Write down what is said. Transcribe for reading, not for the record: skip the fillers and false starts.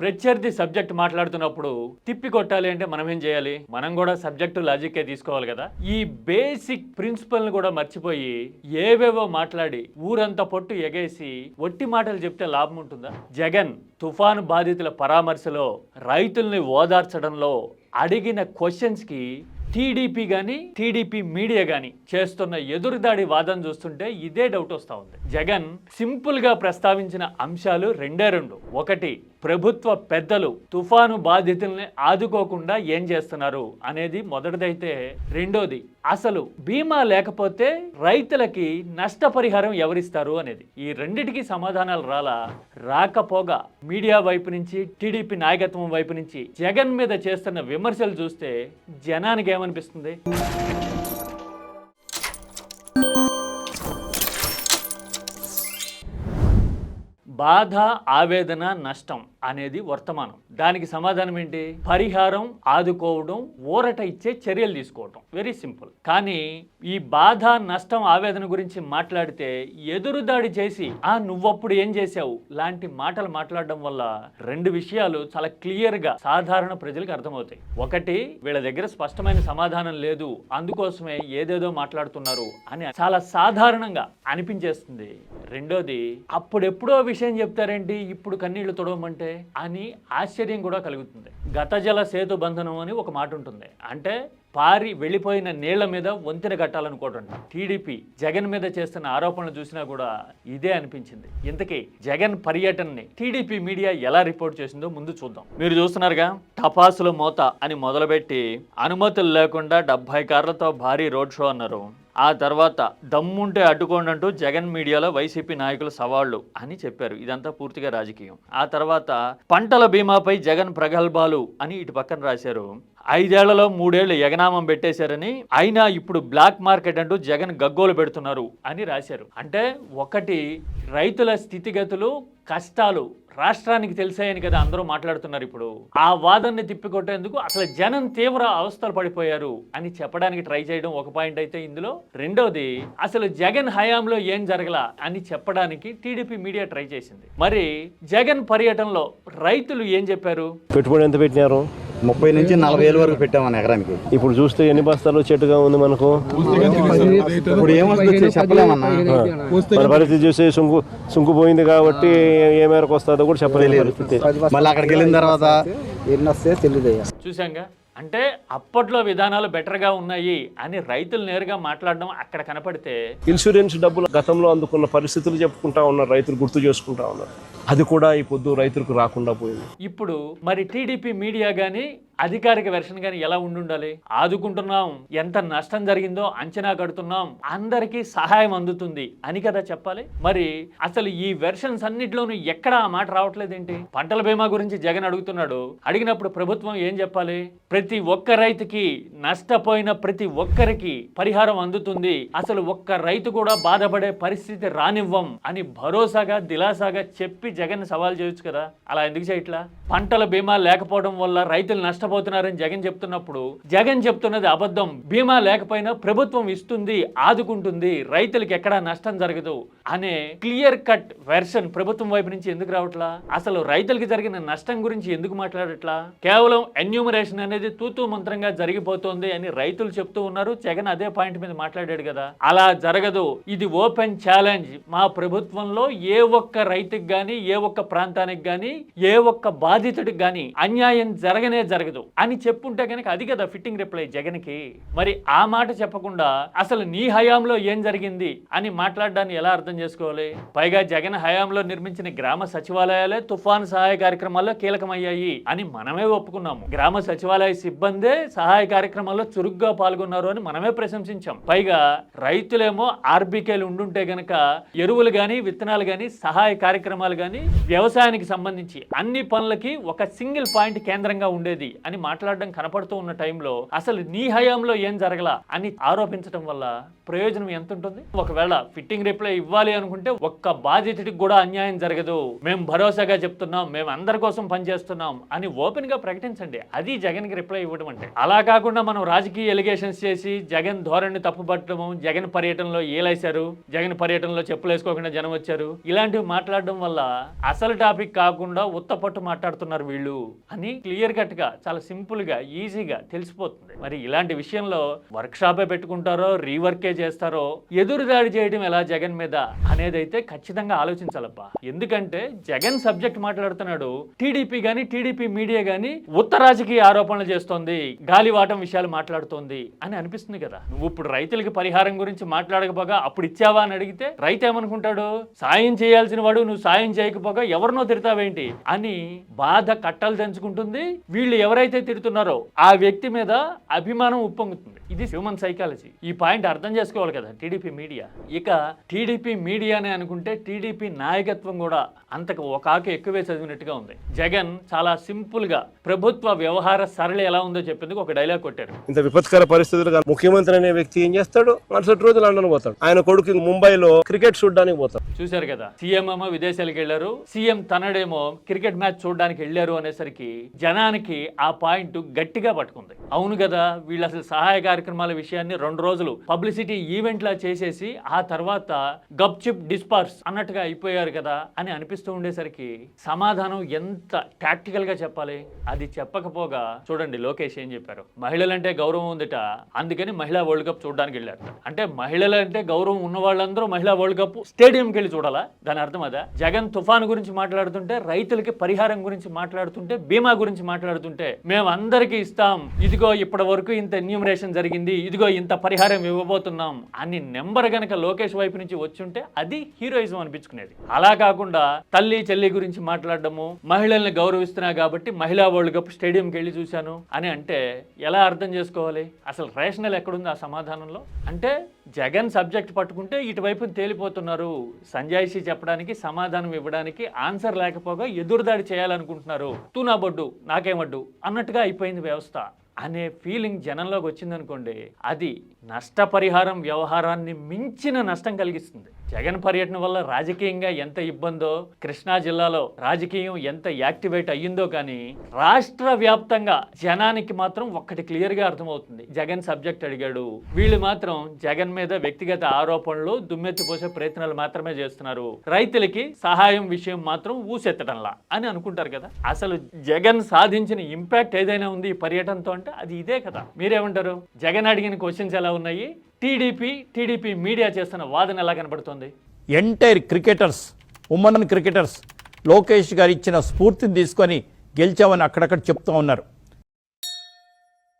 ప్రత్యర్థి సబ్జెక్ట్ మాట్లాడుతున్నప్పుడు తిప్పి కొట్టాలి అంటే మనం ఏం చేయాలి? మనం కూడా సబ్జెక్టు లాజిక్కే తీసుకోవాలి కదా. ఈ బేసిక్ ప్రిన్సిపల్ ని కూడా మర్చిపోయి ఏవేవో మాట్లాడి ఊరంతా పొట్టు ఎగేసి ఒట్టి మాటలు చెప్తే లాభం ఉంటుందా? జగన్ తుఫాను బాధితుల పరామర్శలో రైతుల్ని ఓదార్చడంలో అడిగిన క్వశ్చన్స్ కి టీడీపీ కానీ టీడీపీ మీడియా కానీ చేస్తున్న ఎదురుదాడి వాదన చూస్తుంటే ఇదే డౌట్ వస్తూ ఉంది. జగన్ సింపుల్గా ప్రస్తావించిన అంశాలు రెండే రెండు. ఒకటి, ప్రభుత్వ పెద్దలు తుఫాను బాధితుల్ని ఆదుకోకుండా ఏం చేస్తున్నారు అనేది మొదటిదైతే, రెండోది అసలు బీమా లేకపోతే రైతులకి నష్టపరిహారం ఎవరిస్తారు అనేది. ఈ రెండిటికి సమాధానాలు రాకపోగా మీడియా వైపు నుంచి టీడీపీ నాయకత్వం వైపు నుంచి జగన్ మీద చేస్తున్న విమర్శలు చూస్తే జనానికి ఏమనిపిస్తుంది? బాధ, ఆవేదన, నష్టం అనేది వర్తమానం. దానికి సమాధానం ఏంటి? పరిహారం, ఆదుకోవడం, ఊరట ఇచ్చే చర్యలు తీసుకోవడం. Very simple. కానీ ఈ బాధ, నష్టం, ఆవేదన గురించి మాట్లాడితే ఎదురుదాడి చేసి నువ్వప్పుడు ఏం చేశావు లాంటి మాటలు మాట్లాడడం వల్ల రెండు విషయాలు చాలా క్లియర్గా సాధారణ ప్రజలకు అర్థమవుతాయి. ఒకటి, వీళ్ళ దగ్గర స్పష్టమైన సమాధానం లేదు, అందుకోసమే ఏదేదో మాట్లాడుతున్నారు అని చాలా సాధారణంగా అనిపించేస్తుంది. రెండోది, అప్పుడెప్పుడో విషయం చెప్తారేంటి ఇప్పుడు కన్నీళ్లు తొడవమంటే అని ఆశ్చర్యం కూడా కలుగుతుంది. గతజల సేతు బంధనం అని ఒక మాట ఉంటుంది. అంటే పారి వెళ్ళిపోయిన నీళ్ల మీద వంతెన కట్టాలనుకోవటం. టీడీపీ జగన్ మీద చేస్తున్న ఆరోపణలు చూసినా కూడా ఇదే అనిపించింది. ఇంతకీ జగన్ పర్యటనని టీడీపీ మీడియా ఎలా రిపోర్ట్ చేసిందో ముందు చూద్దాం. మీరు చూస్తున్నారుగా, టపాసుల మోత అని మొదలుపెట్టి అనుమతులు లేకుండా 70 కార్లతో భారీ రోడ్ షో అన్నారు. ఆ తర్వాత దమ్ముంటే అడ్డుకోండి అంటూ జగన్ మీడియాలో వైసీపీ నాయకులు సవాళ్లు అని చెప్పారు. ఇదంతా పూర్తిగా రాజకీయం. ఆ తర్వాత పంటల బీమాపై జగన్ ప్రగల్భాలు అని ఇటు పక్కన రాశారు. 5 ఏళ్లలో 3 ఏళ్లు ఎగనామం పెట్టేశారని, అయినా ఇప్పుడు బ్లాక్ మార్కెట్ అంటూ జగన్ గగ్గోలు పెడుతున్నారు అని రాశారు. అంటే ఒకటి, రైతుల స్థితిగతులు, కష్టాలు రాష్ట్రానికి తెలిసాయని కదా అందరూ మాట్లాడుతున్నారు. ఇప్పుడు ఆ వాదనని తిప్పికొట్టేందుకు అసలు జనం తీవ్ర అవస్థలు పడిపోయారు అని చెప్పడానికి ట్రై చేయడం ఒక పాయింట్ అయితే, ఇందులో రెండోది అసలు జగన్ హయాంలో ఏం జరగలా అని చెప్పడానికి టీడీపీ మీడియా ట్రై చేసింది. మరి జగన్ పర్యటనలో రైతులు ఏం చెప్పారు? పెట్టుబడి ఎంత పెట్టినారు? 30 నుంచి 40 వేల వరకు పెట్టామని ఎకరానికి. ఇప్పుడు చూస్తే ఎన్ని బస్తాలు చెట్టుగా ఉంది మనకు. ఇప్పుడు ఏమొస్తుంది చెప్పలేమన్నా. మన పరిస్థితి చూస్తే సుంకు పోయింది కాబట్టి ఏ మేరకు వస్తుందో కూడా చెప్పలేదు పరిస్థితి. మళ్ళీ అక్కడికి వెళ్ళిన తర్వాత ఎన్ని వస్తే తెలియదు. చూసాంగా, అంటే అప్పట్లో విధానాలు బెటర్గా ఉన్నాయి అని రైతులు నేరుగా మాట్లాడడం అక్కడ కనపడితే, ఇన్సూరెన్స్ డబ్బులు గతంలో అందుకున్న పరిస్థితులు చెప్పుకుంటా ఉన్నారు, రైతులు గుర్తు చేసుకుంటా ఉన్నారు. అది కూడా ఈ పొద్దు రైతులకు రాకుండా పోయింది. ఇప్పుడు మరి టీడీపీ మీడియా కానీ అధికారిక వెర్షన్ కానీ ఎలా ఉండాలి? ఆదుకుంటున్నాం, ఎంత నష్టం జరిగిందో అంచనా కడుతున్నాం, అందరికీ సహాయం అందుతుంది అని కదా చెప్పాలి. మరి అసలు ఈ వెర్షన్స్ అన్నిటిలోనూ ఎక్కడ ఆ మాట రావట్లేదేంటి? పంటల బీమా గురించి జగన్ అడుగుతున్నాడు. అడిగినప్పుడు ప్రభుత్వం ఏం చెప్పాలి? ప్రతి ఒక్క రైతుకి, నష్టపోయిన ప్రతి ఒక్కరికి పరిహారం అందుతుంది, అసలు ఒక్క రైతు కూడా బాధపడే పరిస్థితి రానివ్వం అని భరోసాగా, దిలాసాగా చెప్పి జగన్ సవాల్ చేయొచ్చు కదా. అలా ఎందుకు చేయట్లా? పంటల బీమా లేకపోవడం వల్ల రైతులు నష్టపోతున్నారని జగన్ చెప్తున్నప్పుడు, జగన్ చెప్తున్నది అబద్ధం, బీమా లేకపోయినా ప్రభుత్వం ఇస్తుంది, ఆదుకుంటుంది, రైతులకు ఎక్కడా నష్టం జరగదు అనే క్లియర్ కట్ వెర్షన్ ప్రభుత్వం వైపు నుంచి ఎందుకు రావట్లా? అసలు రైతులకి జరిగిన నష్టం గురించి ఎందుకు మాట్లాడట్లా? కేవలం ఎన్యూమరేషన్ అనేది తూతూ మంత్రంగా జరిగిపోతుంది అని రైతులు చెప్తూ ఉన్నారు. జగన్ అదే పాయింట్ మీద మాట్లాడాడు కదా. అలా జరగదు, ఇది ఓపెన్ ఛాలెంజ్, మా ప్రభుత్వంలో ఏ ఒక్క రైతుకి గాని, ఏ ఒక్క ప్రాంతానికి గాని, ఏ ఒక్క బాధితుడికి గాని అన్యాయం జరగనే జరగదు అని చెప్పుంటే కనుక అది కదా ఫిట్టింగ్ రిప్లై జగన్ కి. మరి ఆ మాట చెప్పకుండా అసలు నీ హయాంలో ఏం జరిగింది అని మాట్లాడడాన్ని ఎలా అర్థం చేసుకోవాలి? పైగా జగన్ హయాంలో నిర్మించిన గ్రామ సచివాలయాలే తుఫాను సహాయ కార్యక్రమాల్లో కీలకమయ్యాయి అని మనమే ఒప్పుకున్నాము. గ్రామ సచివాలయ సిబ్బందే సహాయ కార్యక్రమాల్లో చురుగ్గా పాల్గొన్నారు అని మనమే ప్రశంసించాం. పైగా రైతులేమో ఆర్బీకేలు ఉండుంటే గనక ఎరువులు గాని, విత్తనాలు గాని, సహాయ కార్యక్రమాలు గాని, వ్యవసాయానికి సంబంధించి అన్ని పనులకి ఒక సింగిల్ పాయింట్ కేంద్రంగా ఉండేది అని మాట్లాడడం కనపడుతూ ఉన్న టైంలో అసలు నీ హయాంలో ఏం జరగలా అని ఆరోపించడం వల్ల ప్రయోజనం ఎంత ఉంటుంది? ఒకవేళ ఫిట్టింగ్ రిప్లై ఇవ్వాలి అనుకుంటే ఒక్క బాధితుడికి కూడా అన్యాయం జరగదు, మేము భరోసాగా చెప్తున్నాం, మేము అందరి కోసం పనిచేస్తున్నాం అని ఓపెన్ గా ప్రకటించండి. అది జగన్ కి రిప్లై ఇవ్వడం అంటే. అలా కాకుండా మనం రాజకీయ ఎలిగేషన్స్ చేసి జగన్ ధోరణి తప్పుపట్టడము, జగన్ పర్యటనలో ఏలేశారు, జగన్ పర్యటనలో చెప్పులు వేసుకోకుండా జనం వచ్చారు, ఇలాంటివి మాట్లాడడం వల్ల అసలు టాపిక్ కాకుండా ఉత్తపట్టు మాట్లాడుతున్నారు వీళ్ళు అని క్లియర్ కట్ గా చాలా సింపుల్ గా ఈజీగా తెలిసిపోతుంది. మరి ఇలాంటి విషయంలో వర్క్ షాపే పెట్టుకుంటారో రీవర్కే చేస్తారో ఎదురుదాడి చేయడం ఎలా జగన్ మీద అనేది అయితే ఖచ్చితంగా ఆలోచించాలబ్బా. ఎందుకంటే జగన్ సబ్జెక్ట్ మాట్లాడుతున్నాడు, టీడీపీ గాని టీడీపీ మీడియా గాని ఉత్తర రాజకీయ ఆరోపణలు చేస్తోంది, గాలివాటం విషయాలు మాట్లాడుతోంది అని అనిపిస్తుంది కదా. నువ్వు ఇప్పుడు రైతులకి పరిహారం గురించి మాట్లాడకపోగా అప్పుడు ఇచ్చావా అని అడిగితే రైతు ఏమనుకుంటాడు, సాయం చేయాల్సిన వాడు నువ్వు సాయం చేయకపోగా ఎవరినో తిడతావేంటి అని బాధ కట్టలు తెంచుకుంటుంది. వీళ్ళు ఎవరైతే తిడుతున్నారో ఆ వ్యక్తి మీద అభిమానం ఉప్పొంగుతుంది. ఇది హ్యూమన్ సైకాలజీ. ఈ పాయింట్ అర్థం చేసుకోవాలి కదా టీడీపీ మీడియా. ఇక టీడీపీ మీడియానే అనుకుంటే టీడీపీ నాయకత్వం కూడా అంతకు ఒక ఆకు ఎక్కువే చదివినట్టుగా ఉంది. జగన్ చాలా సింపుల్ గా ప్రభుత్వ వ్యవహార సరళి ఎలా ఉందో చెప్పేందుకు ఒక డైలాగ్ కొట్టారు. ఇంత విపత్కర పరిస్థితులుగా ముఖ్యమంత్రి అనే వ్యక్తి ఏం చేస్తాడు, మరుసటి రోజు లండన్ పోతాడు. ఆయన కొడుకు ముంబైలో క్రికెట్ చూడడానికి పోతాడు. చూశారు కదా, సీఎం ఏమో విదేశాలకు వెళ్లారు, సీఎం తనడేమో క్రికెట్ మ్యాచ్ చూడడానికి వెళ్లారు అనేసరికి జనానికి ఆ పాయింట్ గట్టిగా పట్టుకుంది. అవును కదా, వీళ్ళు అసలు సహాయ కార్యక్రమాల విషయాన్ని 2 రోజులు పబ్లిసిటీ ఈవెంట్ లా చేసేసి ఆ తర్వాత గప్ చిప్ డిస్పార్స్ అన్నట్టుగా అయిపోయారు కదా అని అనిపిస్తూ ఉండేసరికి సమాధానం ఎంత టాక్టికల్ గా చెప్పాలి అది చెప్పకపోగా చూడండి లోకేష్ ఏం చెప్పారు. మహిళలంటే గౌరవం ఉందిట, అందుకని మహిళా వరల్డ్ కప్ చూడడానికి వెళ్ళారు. అంటే మహిళలంటే గౌరవం ఉన్న వాళ్ళందరూ మహిళా వరల్డ్ కప్ స్టేడియంకి వెళ్ళి చూడాలా? దాని అర్థం అదా? జగన్ తుఫాను గురించి మాట్లాడుతుంటే, రైతులకి పరిహారం గురించి మాట్లాడుతుంటే, బీమా గురించి మాట్లాడుతుంటే మేము అందరికీ ఇస్తాం, ఇదిగో ఇప్పటి వరకు ఇంత ఎన్యూమరేషన్ జరిగింది, ఇదిగో ఇంత పరిహారం ఇవ్వబోతున్నాం అని నెంబర్ గనక లోకేష్ వైపు నుంచి వచ్చుంటే అది హీరోయిజం అనిపించుకునేది. అలా కాకుండా తల్లి చెల్లి గురించి మాట్లాడడము, మహిళల్ని గౌరవిస్తున్నా కాబట్టి మహిళా వరల్డ్ కప్ స్టేడియంకి వెళ్ళి చూశాను అని అంటే ఎలా అర్థం చేసుకోవాలి? అసలు రేషనల్ ఎక్కడుంది ఆ సమాధానంలో? అంటే జగన్ సబ్జెక్ట్ పట్టుకుంటే ఇటువైపు తేలిపోతున్నారు, సంజాయిషి చెప్పడానికి సమాధానం ఇవ్వడానికి ఆన్సర్ లేకపోగా ఎదురుదాడి చేయాలనుకుంటున్నారు, తూ నా బొడ్డు నాకేమడ్డు అన్నట్టుగా అయిపోయింది వ్యవస్థ అనే ఫీలింగ్ జనంలోకి వచ్చిందనుకోండి, అది నష్టపరిహారం వ్యవహారాన్ని మించిన నష్టం కలిగిస్తుంది. జగన్ పర్యటన వల్ల రాజకీయంగా ఎంత ఇబ్బందో, కృష్ణా జిల్లాలో రాజకీయం ఎంత యాక్టివేట్ అయ్యిందో కానీ రాష్ట్ర వ్యాప్తంగా జనానికి మాత్రం ఒక్కటి క్లియర్గా అర్థమవుతుంది. జగన్ సబ్జెక్ట్ అడిగాడు, వీళ్ళు మాత్రం జగన్ మీద వ్యక్తిగత ఆరోపణలు దుమ్మెత్తిపోసే ప్రయత్నాలు మాత్రమే చేస్తున్నారు, రైతులకి సహాయం విషయం మాత్రం ఊసెత్తడంలా అని అనుకుంటారు కదా. అసలు జగన్ సాధించిన ఇంపాక్ట్ ఏదైనా ఉంది ఈ పర్యటనతో అంటే అది ఇదే కదా. మీరేమంటారు? జగన్ అడిగిన క్వశ్చన్స్ ఎలా ఉన్నాయి, టీడీపీ మీడియా చేస్తున్న వాదన ఎలా కనబడుతుంది? Entire cricketers, women cricketers Lokesh గారు ఇచ్చిన స్ఫూర్తిని తీసుకొని గెలిచామని అక్కడక్కడ చెప్తూ ఉన్నారు.